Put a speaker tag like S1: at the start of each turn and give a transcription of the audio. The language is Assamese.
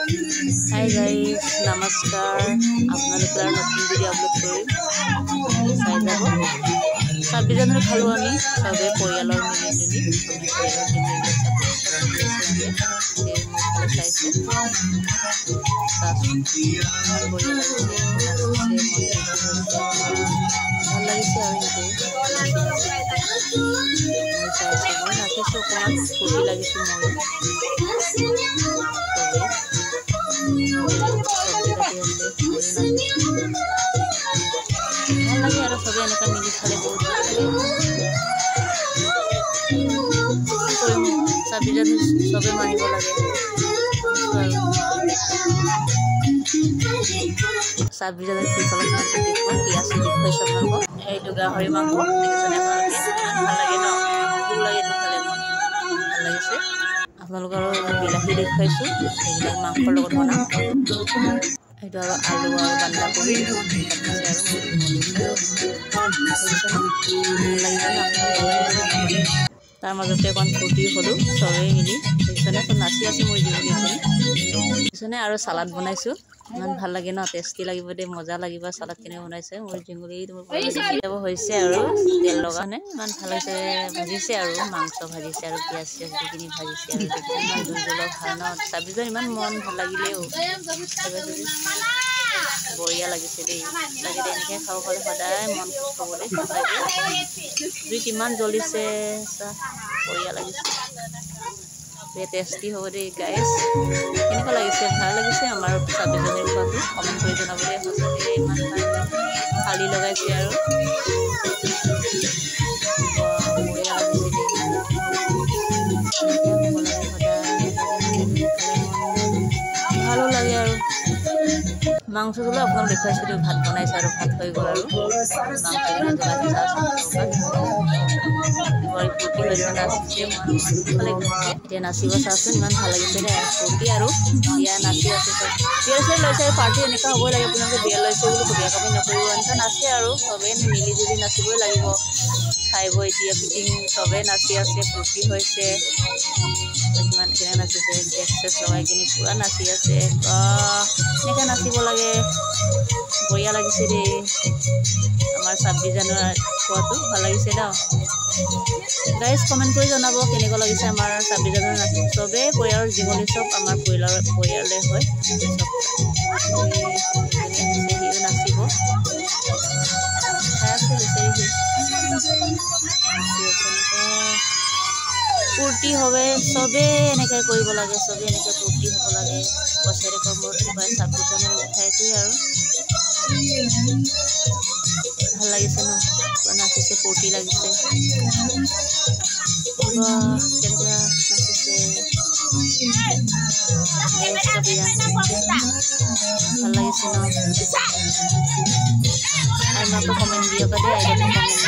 S1: हाय गाइस नमस्कार आपनालोकर नतुन भिडिओ अपलोड करिम चाइ जाब 26 জানুৱাৰী খালো আমি সবে পৰিয়ালৰ মিলি सबे एनेका मिली खाले बहुत 26 জানুৱাৰী सबे मानिब लागे 26 জানুৱাৰী পিছলৈ পিয়াজ দেখুৱাই আপোনালোকক এইটো গাহৰি মাংস দেখিছেনে আপোনালোকে ভাল লাগে ন খুব লাগে তো খালে ভাল লাগিছে আপোনালোকৰ বিলাহী দেখুৱাইছো এইবিলাক মাংসৰ লগত বনাম এইটো আৰু আলু আৰু বান্ধাকবি तार मजते फूर्ति हलो सबे मिली तो नाची आसी मोर जीवनी और सालाद बनाइছো इमान ভাল লাগে न टेस्टी লাগিব দে मजा লাগিব सालाद केने बनाइছে मोर जिंगुली যাব হৈছে আৰু তেল লগানে ইমান ভাল হৈছে ভাজিছে আৰু মাংস ভাজিছে আৰু পিয়াজ চিয়াজ দিকিনি ভাজিছে আৰু ইমান দুজল ভাল ন 26 ইমান মন ভাল লাগিলেও বঢ়িয়া লাগিছে দেই লাগে এনেকৈ খাব পালে সদায় মন খুশ হ'বলৈ দুই কিমান জ্বলিছে বঢ়িয়া লাগিছে বে টেস্টি হ'ব দেই গাইস কেনেকুৱা লাগিছে ভাল লাগিছে আমাৰ 26 জানুৱাৰী খোৱাটো কমেন্ট কৰি জনাবলৈ সঁচাকৈ ইমান খালি লগাইছে আৰু বঢ়িয়া লাগিছে ভালো লাগে আৰু मांस जो अपना देखा भात बनाइसे और भात हो गल फूर्ति नाचिब चाचोन इमान ভাল লাগিছে दे फूर्ति और बिया नाचि आसे बिया से लैसे पार्टी एनेका हबो लागे आपन बिया लैसे बिया कमी नकरिब एनका नाचे और सबे मिली जुली नाचिबो লাগিব खाइब इतिया फिटिंग सबे नाचि आसे फूर्ति होइसे किमान केने नाचिसे एक्सेस लगाइ किनि पूरा नाचि आसे एनेका नाचिब लागे बढिया লাগিছে रे আমাৰ 26 জানুৱাৰী খোৱাটো ভাল লাগিছে ন गाइस कमेंट কৰি জনাব কেনেকুৱা লাগিছে আমাৰ 26 জানুৱাৰী নাচি সবে পৰিয়ালৰ জীবনী সব আমাৰ পৰিয়াললে হয় সব নাচিব फूर्ति हवे सबे एनेके करिब लागे सबे एनेके फूर्ति हब लागे बसेरे कमर पाय 26 জানুৱাৰী उठाइतो আৰু ভাল লাগিছে ন নাচিছে फूर्ति লাগিছে কেনকা নাচিছে দেশ কবিয়া ভাল লাগিছে ন আর মাকে কমেন্ট দিও কদে আইডি কমেন্ট